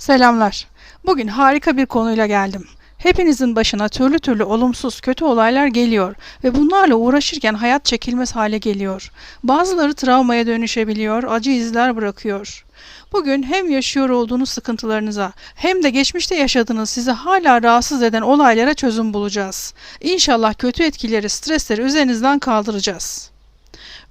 Selamlar. Bugün harika bir konuyla geldim. Hepinizin başına türlü türlü olumsuz, kötü olaylar geliyor ve bunlarla uğraşırken hayat çekilmez hale geliyor. Bazıları travmaya dönüşebiliyor, acı izler bırakıyor. Bugün hem yaşıyor olduğunuz sıkıntılarınıza hem de geçmişte yaşadığınız sizi hala rahatsız eden olaylara çözüm bulacağız. İnşallah kötü etkileri, stresleri üzerinizden kaldıracağız.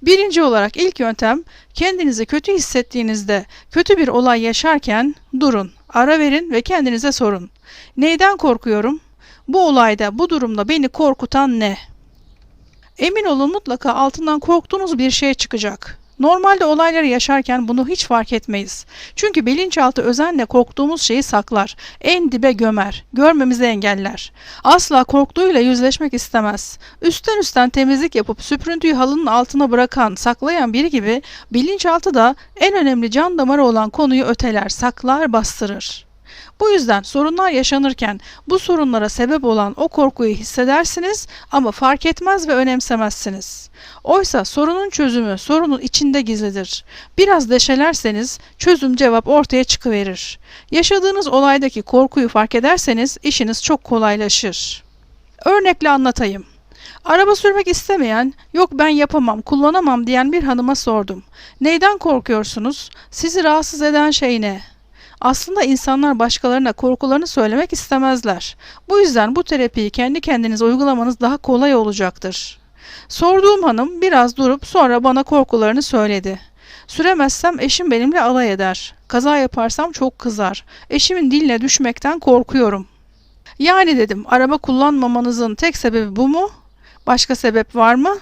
Birinci olarak ilk yöntem, kendinizi kötü hissettiğinizde, kötü bir olay yaşarken durun, ara verin ve kendinize sorun. Neyden korkuyorum? Bu olayda, bu durumda beni korkutan ne? Emin olun mutlaka altından korktuğunuz bir şey çıkacak. Normalde olayları yaşarken bunu hiç fark etmeyiz. Çünkü bilinçaltı özenle korktuğumuz şeyi saklar, en dibe gömer, görmemizi engeller. Asla korktuğuyla yüzleşmek istemez. Üstten temizlik yapıp süprüntüyü halının altına bırakan, saklayan biri gibi bilinçaltı da en önemli can damarı olan konuyu öteler, saklar, bastırır. Bu yüzden sorunlar yaşanırken bu sorunlara sebep olan o korkuyu hissedersiniz ama fark etmez ve önemsemezsiniz. Oysa sorunun çözümü sorunun içinde gizlidir. Biraz deşelerseniz çözüm cevap ortaya çıkıverir. Yaşadığınız olaydaki korkuyu fark ederseniz işiniz çok kolaylaşır. Örnekle anlatayım. Araba sürmek istemeyen, yok ben yapamam, kullanamam diyen bir hanıma sordum. Neyden korkuyorsunuz? Sizi rahatsız eden şey ne? Aslında insanlar başkalarına korkularını söylemek istemezler. Bu yüzden bu terapiyi kendi kendinize uygulamanız daha kolay olacaktır. Sorduğum hanım biraz durup sonra bana korkularını söyledi. Süremezsem eşim benimle alay eder. Kaza yaparsam çok kızar. Eşimin diline düşmekten korkuyorum. Yani dedim, araba kullanmamanızın tek sebebi bu mu? Başka sebep var mı?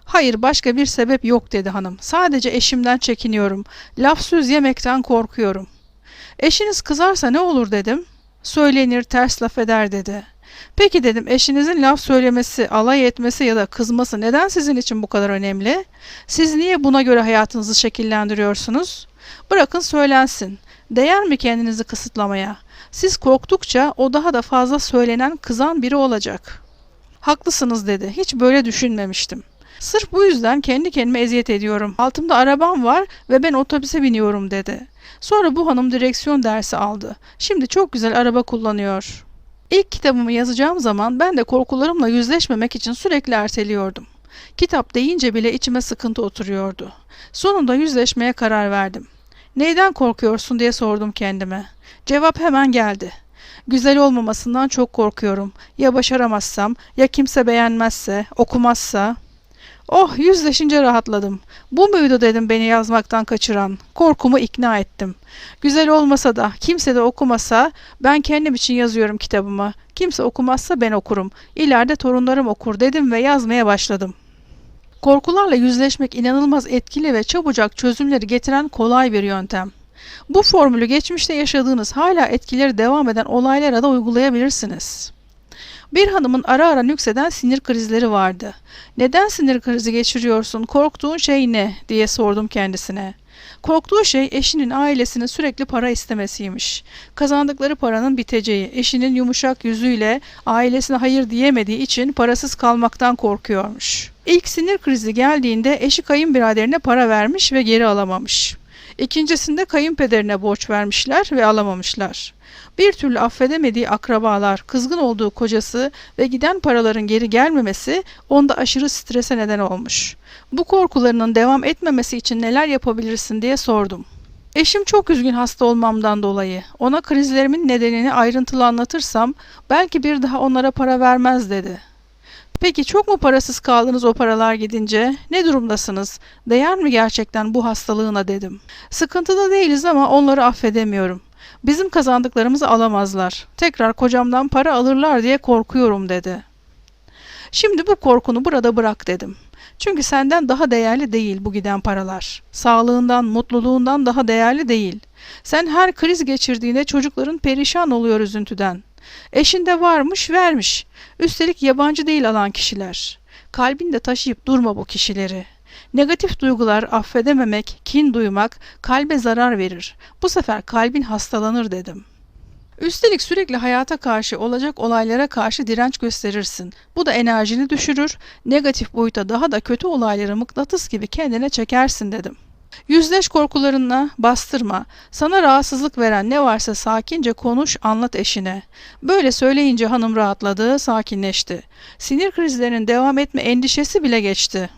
Hayır, başka bir sebep yok dedi hanım. Sadece eşimden çekiniyorum. Laf söz yemekten korkuyorum. Eşiniz kızarsa ne olur dedim. Söylenir, ters laf eder dedi. Peki dedim, eşinizin laf söylemesi, alay etmesi ya da kızması neden sizin için bu kadar önemli? Siz niye buna göre hayatınızı şekillendiriyorsunuz? Bırakın söylensin. Değer mi kendinizi kısıtlamaya? Siz korktukça o daha da fazla söylenen, kızan biri olacak. Haklısınız dedi. Hiç böyle düşünmemiştim. Sırf bu yüzden kendi kendime eziyet ediyorum. Altımda arabam var ve ben otobüse biniyorum dedi. Sonra bu hanım direksiyon dersi aldı. Şimdi çok güzel araba kullanıyor. İlk kitabımı yazacağım zaman ben de korkularımla yüzleşmemek için sürekli erteliyordum. Kitap deyince bile içime sıkıntı oturuyordu. Sonunda yüzleşmeye karar verdim. Neyden korkuyorsun diye sordum kendime. Cevap hemen geldi. Güzel olmamasından çok korkuyorum. Ya başaramazsam, ya kimse beğenmezse, okumazsa... Oh, yüzleşince rahatladım. Bu muydu dedim beni yazmaktan kaçıran. Korkumu ikna ettim. Güzel olmasa da, kimse de okumasa, ben kendim için yazıyorum kitabımı. Kimse okumazsa ben okurum. İleride torunlarım okur dedim ve yazmaya başladım. Korkularla yüzleşmek inanılmaz etkili ve çabucak çözümleri getiren kolay bir yöntem. Bu formülü geçmişte yaşadığınız hala etkileri devam eden olaylara da uygulayabilirsiniz. Bir hanımın ara ara nükseden sinir krizleri vardı. Neden sinir krizi geçiriyorsun, korktuğun şey ne diye sordum kendisine. Korktuğu şey eşinin ailesinin sürekli para istemesiymiş. Kazandıkları paranın biteceği, eşinin yumuşak yüzüyle ailesine hayır diyemediği için parasız kalmaktan korkuyormuş. İlk sinir krizi geldiğinde eşi kayınbiraderine para vermiş ve geri alamamış. İkincisinde kayınpederine borç vermişler ve alamamışlar. Bir türlü affedemediği akrabalar, kızgın olduğu kocası ve giden paraların geri gelmemesi onda aşırı strese neden olmuş. Bu korkularının devam etmemesi için neler yapabilirsin diye sordum. Eşim çok üzgün hasta olmamdan dolayı. Ona krizlerimin nedenini ayrıntılı anlatırsam belki bir daha onlara para vermez dedi. Peki çok mu parasız kaldınız o paralar gidince? Ne durumdasınız? Değer mi gerçekten bu hastalığına dedim. Sıkıntıda değiliz ama onları affedemiyorum. Bizim kazandıklarımızı alamazlar. Tekrar kocamdan para alırlar diye korkuyorum dedi. Şimdi bu korkunu burada bırak dedim. Çünkü senden daha değerli değil bu giden paralar. Sağlığından, mutluluğundan daha değerli değil. Sen her kriz geçirdiğinde çocukların perişan oluyor üzüntüden. Eşinde varmış, vermiş. Üstelik yabancı değil alan kişiler. Kalbinde taşıyıp durma bu kişileri. Negatif duygular, affedememek, kin duymak kalbe zarar verir. Bu sefer kalbin hastalanır dedim. Üstelik sürekli hayata karşı, olacak olaylara karşı direnç gösterirsin. Bu da enerjini düşürür, negatif boyuta daha da kötü olayları mıknatıs gibi kendine çekersin dedim. Yüzleş korkularınla, bastırma. Sana rahatsızlık veren ne varsa sakince konuş, anlat eşine. Böyle söyleyince hanım rahatladı, sakinleşti. Sinir krizlerinin devam etme endişesi bile geçti.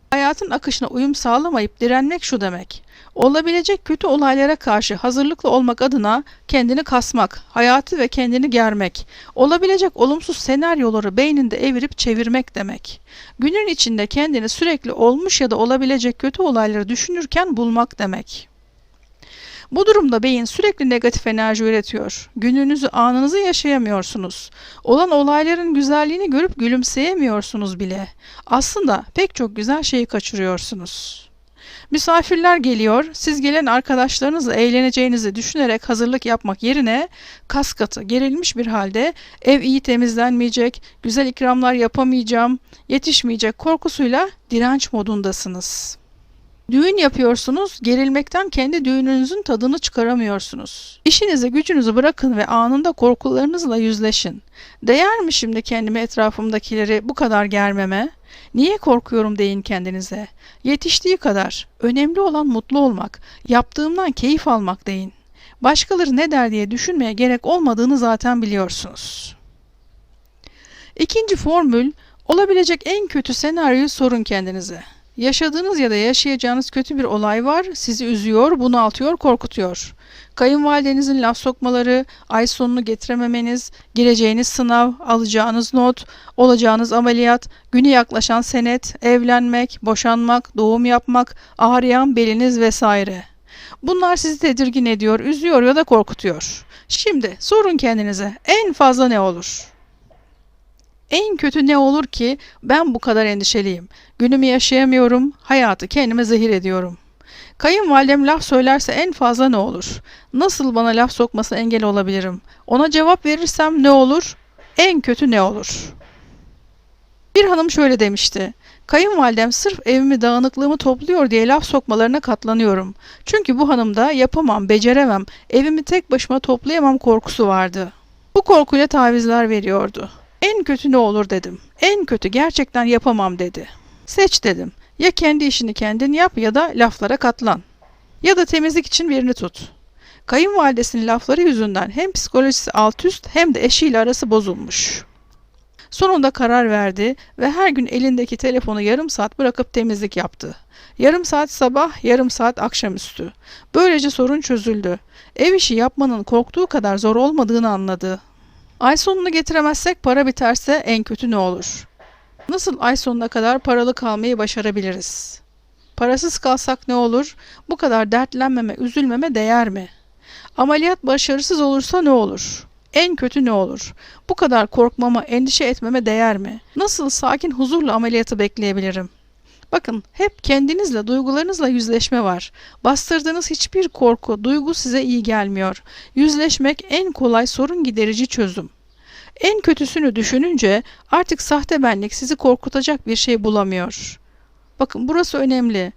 Hayatın akışına uyum sağlamayıp direnmek şu demek: olabilecek kötü olaylara karşı hazırlıklı olmak adına kendini kasmak, hayatı ve kendini germek, olabilecek olumsuz senaryoları beyninde evirip çevirmek demek. Günün içinde kendini sürekli olmuş ya da olabilecek kötü olayları düşünürken bulmak demek. Bu durumda beyin sürekli negatif enerji üretiyor. Gününüzü, anınızı yaşayamıyorsunuz. Olan olayların güzelliğini görüp gülümseyemiyorsunuz bile. Aslında pek çok güzel şeyi kaçırıyorsunuz. Misafirler geliyor, siz gelen arkadaşlarınızla eğleneceğinizi düşünerek hazırlık yapmak yerine kaskatı, gerilmiş bir halde ev iyi temizlenmeyecek, güzel ikramlar yapamayacağım, yetişmeyecek korkusuyla direnç modundasınız. Düğün yapıyorsunuz, gerilmekten kendi düğününüzün tadını çıkaramıyorsunuz. İşinizi gücünüzü bırakın ve anında korkularınızla yüzleşin. Değer mi şimdi kendimi etrafımdakileri bu kadar germeme? Niye korkuyorum deyin kendinize. Yetiştiği kadar. Önemli olan mutlu olmak, yaptığımdan keyif almak deyin. Başkaları ne der diye düşünmeye gerek olmadığını zaten biliyorsunuz. İkinci formül, olabilecek en kötü senaryoyu sorun kendinize. Yaşadığınız ya da yaşayacağınız kötü bir olay var, sizi üzüyor, bunaltıyor, korkutuyor. Kayınvalidenizin laf sokmaları, ay sonunu getirememeniz, gireceğiniz sınav, alacağınız not, olacağınız ameliyat, günü yaklaşan senet, evlenmek, boşanmak, doğum yapmak, ağrıyan beliniz vesaire. Bunlar sizi tedirgin ediyor, üzüyor ya da korkutuyor. Şimdi sorun kendinize, en fazla ne olur? En kötü ne olur ki ben bu kadar endişeliyim? Günümü yaşayamıyorum, hayatı kendime zehir ediyorum. Kayınvalidem laf söylerse en fazla ne olur? Nasıl bana laf sokmasına engel olabilirim? Ona cevap verirsem ne olur? En kötü ne olur? Bir hanım şöyle demişti: kayınvalidem sırf evimi, dağınıklığımı topluyor diye laf sokmalarına katlanıyorum. Çünkü bu hanımda yapamam, beceremem, evimi tek başıma toplayamam korkusu vardı. Bu korkuyla tavizler veriyordu. En kötü ne olur dedim. En kötü gerçekten yapamam dedi. Seç dedim. Ya kendi işini kendin yap ya da laflara katlan. Ya da temizlik için birini tut. Kayınvalidesinin lafları yüzünden hem psikolojisi alt üst hem de eşiyle arası bozulmuş. Sonunda karar verdi ve her gün elindeki telefonu yarım saat bırakıp temizlik yaptı. Yarım saat sabah, yarım saat akşamüstü. Böylece sorun çözüldü. Ev işi yapmanın korktuğu kadar zor olmadığını anladı. Ay sonunu getiremezsek para biterse en kötü ne olur? Nasıl ay sonuna kadar paralı kalmayı başarabiliriz? Parasız kalsak ne olur? Bu kadar dertlenmeme, üzülmeme değer mi? Ameliyat başarısız olursa ne olur? En kötü ne olur? Bu kadar korkmama, endişe etmeme değer mi? Nasıl sakin, huzurla ameliyatı bekleyebilirim? Bakın, hep kendinizle, duygularınızla yüzleşme var. Bastırdığınız hiçbir korku, duygu size iyi gelmiyor. Yüzleşmek en kolay sorun giderici çözüm. En kötüsünü düşününce artık sahte benlik sizi korkutacak bir şey bulamıyor. Bakın, burası önemli.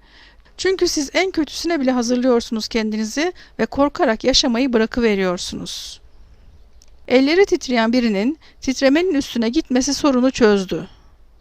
Çünkü siz en kötüsüne bile hazırlıyorsunuz kendinizi ve korkarak yaşamayı bırakıveriyorsunuz. Elleri titreyen birinin titremenin üstüne gitmesi sorunu çözdü.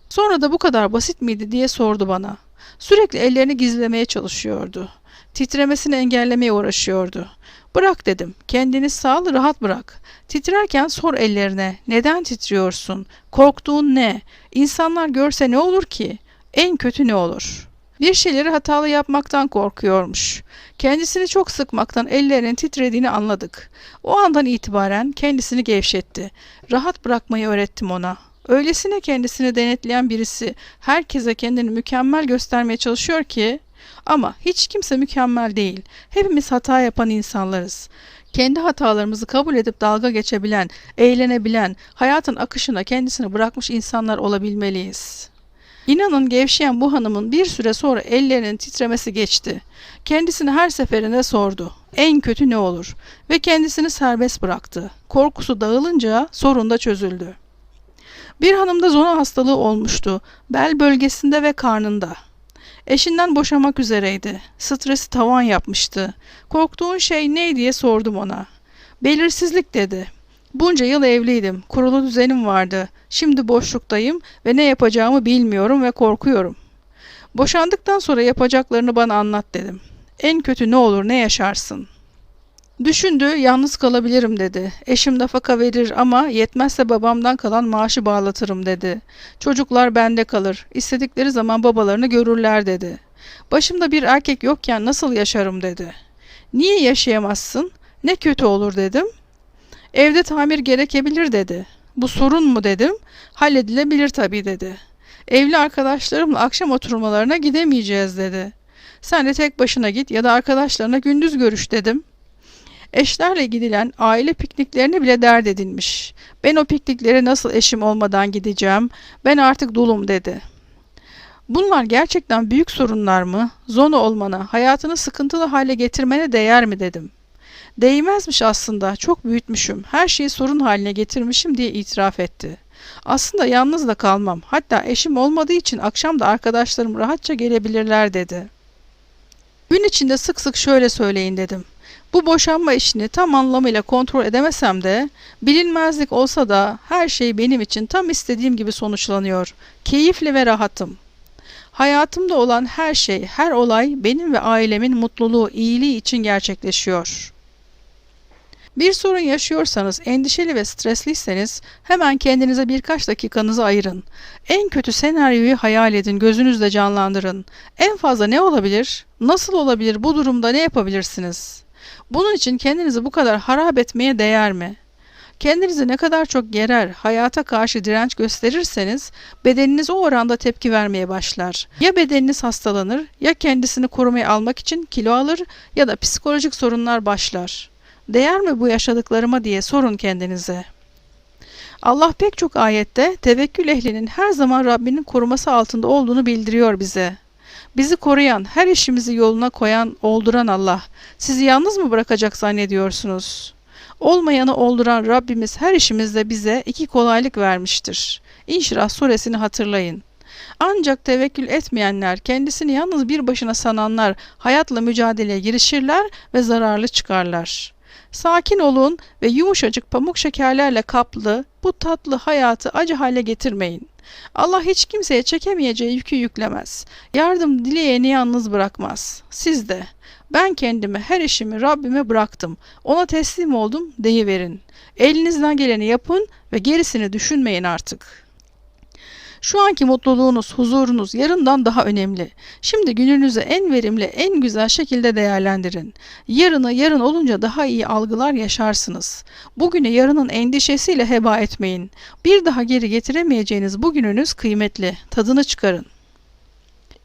Sonra da bu kadar basit miydi diye sordu bana. Sürekli ellerini gizlemeye çalışıyordu. Titremesini engellemeye uğraşıyordu. Bırak dedim. Kendini sal, rahat bırak. Titrerken sor ellerine. Neden titriyorsun? Korktuğun ne? İnsanlar görse ne olur ki? En kötü ne olur? Bir şeyleri hatalı yapmaktan korkuyormuş. Kendisini çok sıkmaktan ellerinin titrediğini anladık. O andan itibaren kendisini gevşetti. Rahat bırakmayı öğrettim ona. Öylesine kendisini denetleyen birisi herkese kendini mükemmel göstermeye çalışıyor ki, ama hiç kimse mükemmel değil. Hepimiz hata yapan insanlarız. Kendi hatalarımızı kabul edip dalga geçebilen, eğlenebilen, hayatın akışına kendisini bırakmış insanlar olabilmeliyiz. İnanın gevşeyen bu hanımın bir süre sonra ellerinin titremesi geçti. Kendisini her seferinde sordu. En kötü ne olur? Ve kendisini serbest bıraktı. Korkusu dağılınca sorun da çözüldü. Bir hanımda zona hastalığı olmuştu. Bel bölgesinde ve karnında. Eşinden boşamak üzereydi. Stresi tavan yapmıştı. Korktuğun şey ne diye sordum ona. Belirsizlik dedi. Bunca yıl evliydim. Kurulu düzenim vardı. Şimdi boşluktayım ve ne yapacağımı bilmiyorum ve korkuyorum. Boşandıktan sonra yapacaklarını bana anlat dedim. En kötü ne olur ne yaşarsın? Düşündü, yalnız kalabilirim dedi. Eşim nafaka verir ama yetmezse babamdan kalan maaşı bağlatırım dedi. Çocuklar bende kalır. İstedikleri zaman babalarını görürler dedi. Başımda bir erkek yokken nasıl yaşarım dedi. Niye yaşayamazsın? Ne kötü olur dedim. Evde tamir gerekebilir dedi. Bu sorun mu dedim. Halledilebilir tabii dedi. Evli arkadaşlarımla akşam oturmalarına gidemeyeceğiz dedi. Sen de tek başına git ya da arkadaşlarına gündüz görüş dedim. Eşlerle gidilen aile pikniklerini bile dert edinmiş. Ben o pikniklere nasıl eşim olmadan gideceğim? Ben artık dulum dedi. Bunlar gerçekten büyük sorunlar mı? Zona olmana, hayatını sıkıntılı hale getirmene değer mi dedim. Değmezmiş aslında, çok büyütmüşüm, her şeyi sorun haline getirmişim diye itiraf etti. Aslında yalnız da kalmam, hatta eşim olmadığı için akşam da arkadaşlarım rahatça gelebilirler dedi. Gün içinde sık sık şöyle söyleyin dedim. Bu boşanma işini tam anlamıyla kontrol edemesem de, bilinmezlik olsa da her şey benim için tam istediğim gibi sonuçlanıyor. Keyifli ve rahatım. Hayatımda olan her şey, her olay benim ve ailemin mutluluğu, iyiliği için gerçekleşiyor. Bir sorun yaşıyorsanız, endişeli ve stresliyseniz hemen kendinize birkaç dakikanızı ayırın. En kötü senaryoyu hayal edin, gözünüzde canlandırın. En fazla ne olabilir? Nasıl olabilir? Bu durumda ne yapabilirsiniz? Bunun için kendinizi bu kadar harap etmeye değer mi? Kendinizi ne kadar çok gerer, hayata karşı direnç gösterirseniz bedeniniz o oranda tepki vermeye başlar. Ya bedeniniz hastalanır, ya kendisini korumaya almak için kilo alır ya da psikolojik sorunlar başlar. Değer mi bu yaşadıklarıma diye sorun kendinize. Allah pek çok ayette tevekkül ehlinin her zaman Rabbinin koruması altında olduğunu bildiriyor bize. Bizi koruyan, her işimizi yoluna koyan, olduran Allah. Sizi yalnız mı bırakacak zannediyorsunuz? Olmayanı olduran Rabbimiz her işimizde bize iki kolaylık vermiştir. İnşirah suresini hatırlayın. Ancak tevekkül etmeyenler, kendisini yalnız bir başına sananlar hayatla mücadeleye girişirler ve zararlı çıkarlar. Sakin olun ve yumuşacık pamuk şekerlerle kaplı bu tatlı hayatı acı hale getirmeyin. Allah hiç kimseye çekemeyeceği yükü yüklemez. Yardım dileyeni yalnız bırakmaz. Siz de ben kendimi, her işimi Rabbime bıraktım, ona teslim oldum deyiverin. Elinizden geleni yapın ve gerisini düşünmeyin artık. Şu anki mutluluğunuz, huzurunuz yarından daha önemli. Şimdi gününüzü en verimli, en güzel şekilde değerlendirin. Yarını yarın olunca daha iyi algılar yaşarsınız. Bugünü yarının endişesiyle heba etmeyin. Bir daha geri getiremeyeceğiniz bugününüz kıymetli. Tadını çıkarın.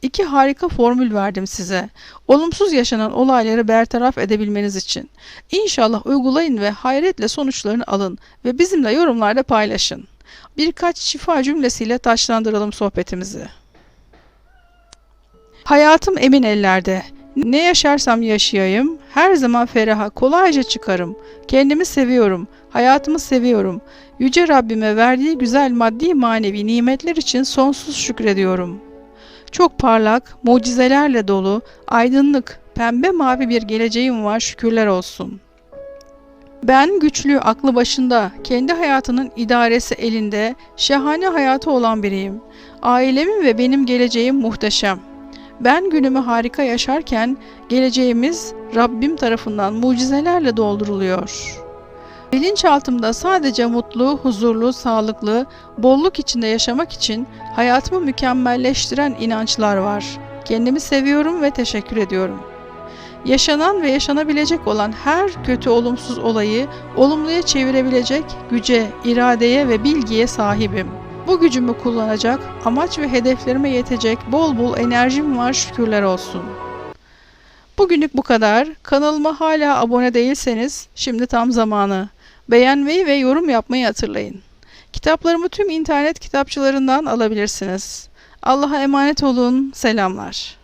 2 harika formül verdim size. Olumsuz yaşanan olayları bertaraf edebilmeniz için. İnşallah uygulayın ve hayretle sonuçlarını alın ve bizimle yorumlarda paylaşın. Birkaç şifa cümlesiyle taçlandıralım sohbetimizi. Hayatım emin ellerde. Ne yaşarsam yaşayayım, her zaman feraha, kolayca çıkarım. Kendimi seviyorum, hayatımı seviyorum. Yüce Rabbime verdiği güzel maddi manevi nimetler için sonsuz şükrediyorum. Çok parlak, mucizelerle dolu, aydınlık, pembe mavi bir geleceğim var, şükürler olsun. Ben güçlü, aklı başında, kendi hayatının idaresi elinde, şahane hayatı olan biriyim. Ailemin ve benim geleceğim muhteşem. Ben günümü harika yaşarken, geleceğimiz Rabbim tarafından mucizelerle dolduruluyor. Bilinçaltımda sadece mutlu, huzurlu, sağlıklı, bolluk içinde yaşamak için hayatımı mükemmelleştiren inançlar var. Kendimi seviyorum ve teşekkür ediyorum. Yaşanan ve yaşanabilecek olan her kötü olumsuz olayı olumluya çevirebilecek güce, iradeye ve bilgiye sahibim. Bu gücümü kullanacak, amaç ve hedeflerime yetecek bol bol enerjim var, şükürler olsun. Bugünlük bu kadar. Kanalıma hala abone değilseniz şimdi tam zamanı. Beğenmeyi ve yorum yapmayı hatırlayın. Kitaplarımı tüm internet kitapçılarından alabilirsiniz. Allah'a emanet olun. Selamlar.